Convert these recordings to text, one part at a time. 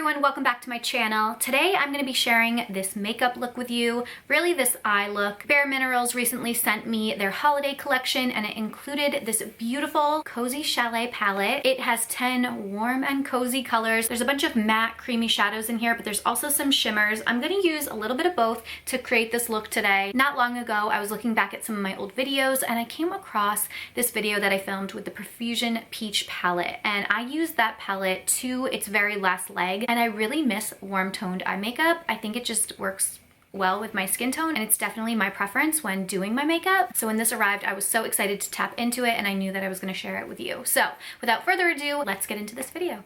everyone, welcome back to my channel. Today I'm going to be sharing this makeup look with you, really this eye look. Bare Minerals recently sent me their holiday collection and it included this beautiful Cozy Chalet palette. It has 10 warm and cozy colors. There's a bunch of matte creamy shadows in here, but there's also some shimmers. I'm going to use a little bit of both to create this look today. Not long ago, I was looking back at some of my old videos and I came across this video that I filmed with the Profusion Peach palette, and I used that palette to its very last leg, and I really miss warm toned eye makeup. I think it just works well with my skin tone, and it's definitely my preference when doing my makeup. So when this arrived, I was so excited to tap into it, and I knew that I was going to share it with you. So without further ado, let's get into this video.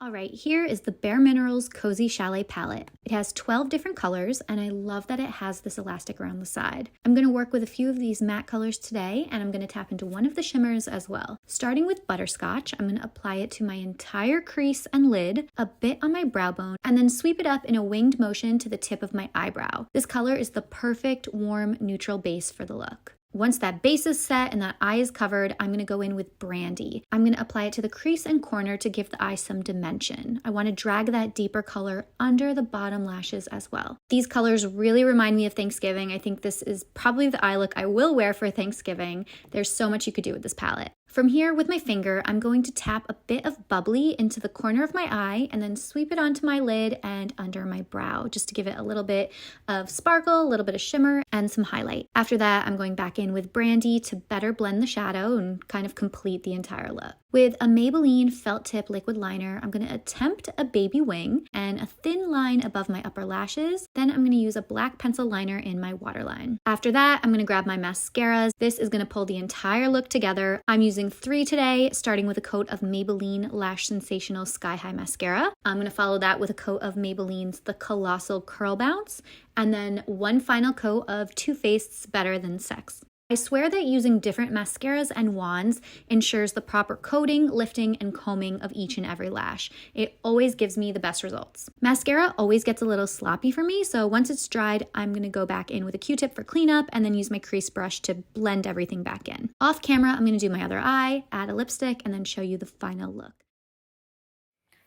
All right, here is the Bare Minerals Cozy Chalet palette. It has 12 different colors, and I love that it has this elastic around the side. I'm going to work with a few of these matte colors today, and I'm going to tap into one of the shimmers as well. Starting with Butterscotch, I'm going to apply it to my entire crease and lid, a bit on my brow bone, and then sweep it up in a winged motion to the tip of my eyebrow. This color is the perfect warm neutral base for the look. Once that base is set and that eye is covered, I'm going to go in with Brandy. I'm going to apply it to the crease and corner to give the eye some dimension. I want to drag that deeper color under the bottom lashes as well. These colors really remind me of Thanksgiving. I think this is probably the eye look I will wear for Thanksgiving. There's so much you could do with this palette. From here, with my finger, I'm going to tap a bit of bubbly into the corner of my eye and then sweep it onto my lid and under my brow, just to give it a little bit of sparkle, a little bit of shimmer, and some highlight. After that, I'm going back in with Brandy to better blend the shadow and kind of complete the entire look. With a Maybelline felt tip liquid liner, I'm going to attempt a baby wing and a thin line above my upper lashes. Then I'm going to use a black pencil liner in my waterline. After that, I'm going to grab my mascaras. This is going to pull the entire look together. I'm using 3 today, starting with a coat of Maybelline Lash Sensational Sky High Mascara. I'm going to follow that with a coat of Maybelline's The Colossal Curl Bounce, and then one final coat of Too Faced's Better Than Sex. I swear that using different mascaras and wands ensures the proper coating, lifting, and combing of each and every lash. It always gives me the best results. Mascara always gets a little sloppy for me, so once it's dried, I'm going to go back in with a Q-tip for cleanup and then use my crease brush to blend everything back in. Off camera, I'm going to do my other eye, add a lipstick, and then show you the final look.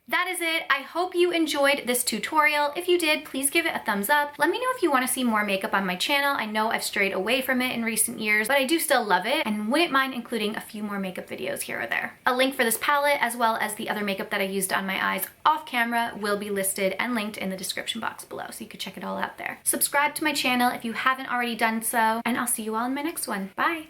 That is it. I hope you enjoyed this tutorial. If you did, please give it a thumbs up. Let me know if you want to see more makeup on my channel. I know I've strayed away from it in recent years, but I do still love it and wouldn't mind including a few more makeup videos here or there. A link for this palette, as well as the other makeup that I used on my eyes off camera, will be listed and linked in the description box below, so you could check it all out there. Subscribe to my channel if you haven't already done so, and I'll see you all in my next one. Bye!